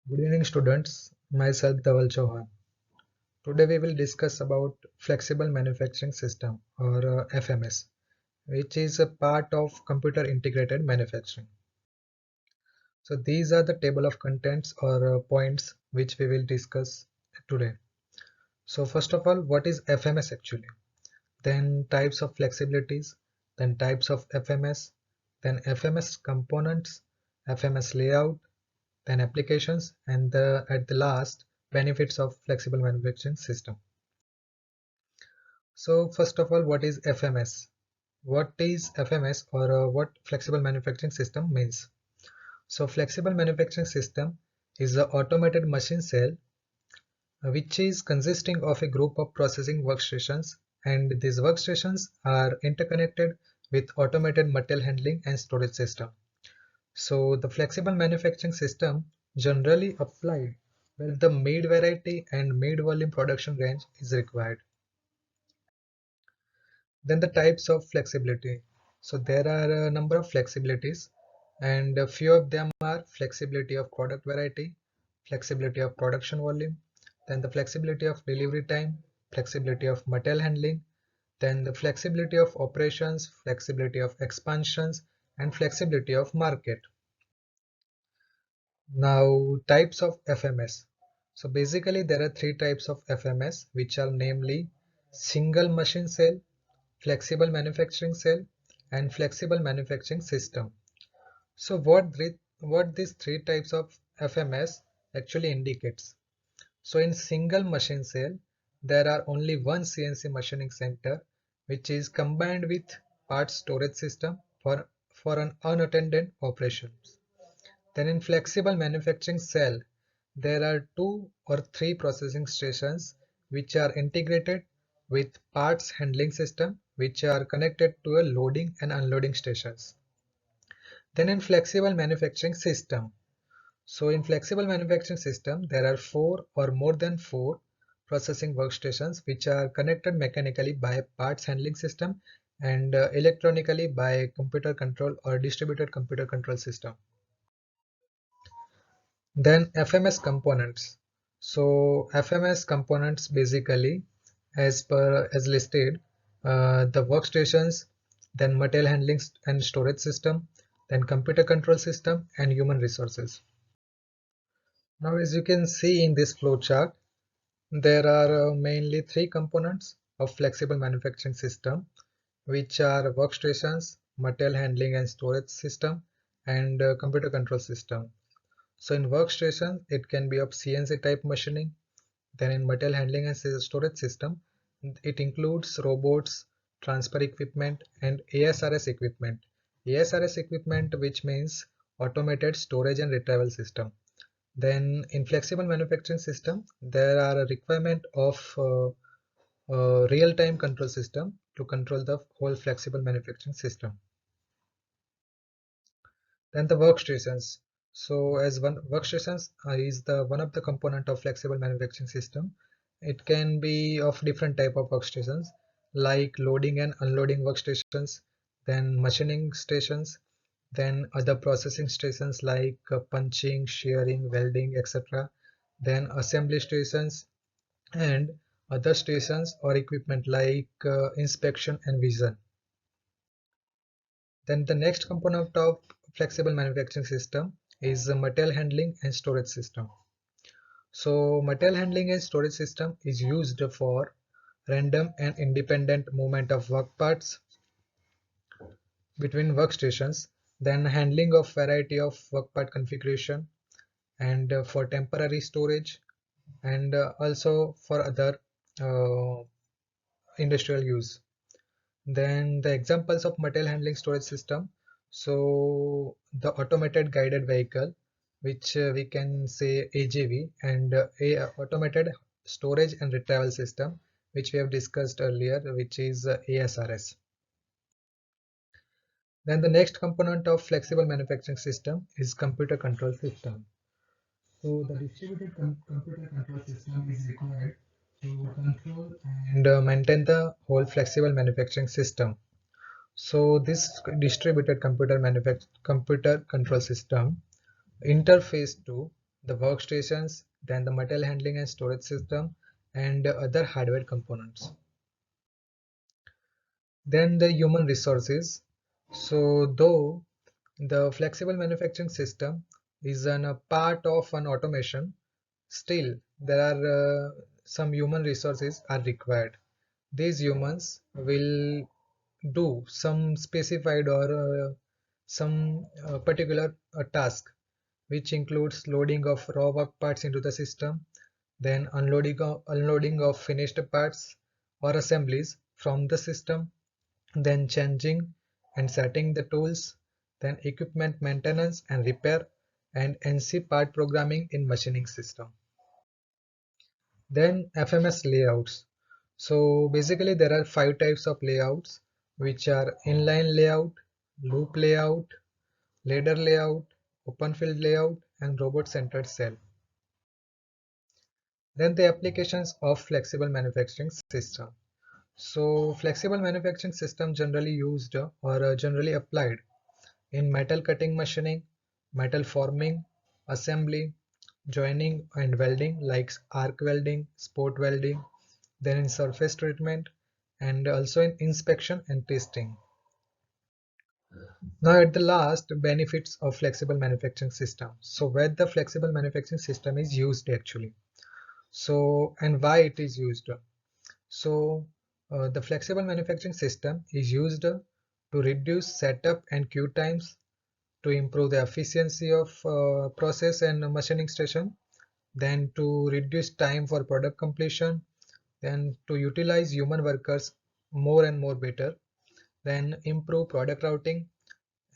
Good evening students, myself Dhaval Chauhan. Today we will discuss about Flexible Manufacturing System or FMS, which is a part of Computer Integrated Manufacturing. So these are the table of contents or points which we will discuss today. So first of all, what is FMS actually? Then types of flexibilities, then types of FMS, then FMS components, FMS layout, then applications, and at the last, benefits of flexible manufacturing system. So first of all, what is FMS? What is FMS or what flexible manufacturing system means? So flexible manufacturing system is an automated machine cell which is consisting of a group of processing workstations, and these workstations are interconnected with automated material handling and storage system. So the flexible manufacturing system generally applied where the mid variety and mid volume production range is required. Then the types of flexibility. So there are a number of flexibilities, and a few of them are flexibility of product variety, flexibility of production volume, then the flexibility of delivery time, flexibility of material handling, then the flexibility of operations, flexibility of expansions, and flexibility of market. Now, types of FMS. So basically there are three types of FMS, which are namely single machine cell, flexible manufacturing cell, and flexible manufacturing system. So what these three types of FMS actually indicates? So in single machine cell, there are only one CNC machining center which is combined with parts storage system for an unattended operations. Then in flexible manufacturing cell, there are two or three processing stations which are integrated with parts handling system which are connected to a loading and unloading stations. Then in flexible manufacturing system. So in flexible manufacturing system, there are four or more than four processing workstations which are connected mechanically by parts handling system and electronically by computer control or distributed computer control system. Then FMS components. So FMS components basically as listed, the workstations, then material handling and storage system, then computer control system and human resources. Now as you can see in this flow chart, there are mainly three components of flexible manufacturing system, which are workstations, material handling and storage system, and computer control system. So in workstation, it can be of CNC type machining. Then in material handling and storage system, it includes robots, transfer equipment, and ASRS equipment. ASRS equipment, which means automated storage and retrieval system. Then in flexible manufacturing system, there are a requirement of real-time control system to control the whole flexible manufacturing system. Then the workstations. So as one workstations is the one of the component of flexible manufacturing system. It can be of different type of workstations like loading and unloading workstations, then machining stations, then other processing stations like punching, shearing, welding, etc. Then assembly stations and other stations or equipment like inspection and vision. Then the next component of flexible manufacturing system is the material handling and storage system. So material handling and storage system is used for random and independent movement of work parts between workstations, then handling of variety of work part configuration, and for temporary storage, and also for other uh, industrial use. Then the examples of material handling storage system. So the automated guided vehicle, which we can say AGV, and a automated storage and retrieval system, which we have discussed earlier, which is ASRS. Then the next component of flexible manufacturing system is computer control system. So the distributed computer control system is required to control and maintain the whole flexible manufacturing system. So this distributed computer control system interface to the workstations, then the material handling and storage system, and other hardware components. Then the human resources. So though the flexible manufacturing system is a part of an automation, still there are some human resources are required. These humans will do some specified or some particular task, which includes loading of raw work parts into the system, then unloading of finished parts or assemblies from the system, then changing and setting the tools, then equipment maintenance and repair, and NC part programming in machining system. Then FMS layouts. So basically there are 5 types of layouts, which are inline layout, loop layout, ladder layout, open field layout, and robot centered cell. Then the applications of flexible manufacturing system. So flexible manufacturing system generally used or generally applied in metal cutting machining, metal forming, assembly, joining and welding like arc welding, spot welding, then in surface treatment, and also in inspection and testing. Now at the last, benefits of flexible manufacturing system. So where the flexible manufacturing system is used actually. So and why it is used. So the flexible manufacturing system is used to reduce setup and queue times, to improve the efficiency of process and machining station, then to reduce time for product completion, then to utilize human workers more and more better, then improve product routing,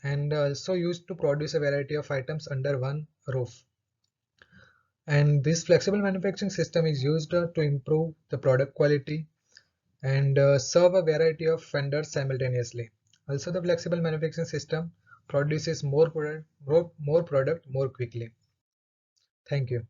and also used to produce a variety of items under one roof. And this flexible manufacturing system is used to improve the product quality and serve a variety of vendors simultaneously. Also, the flexible manufacturing system produces more product more quickly. Thank you.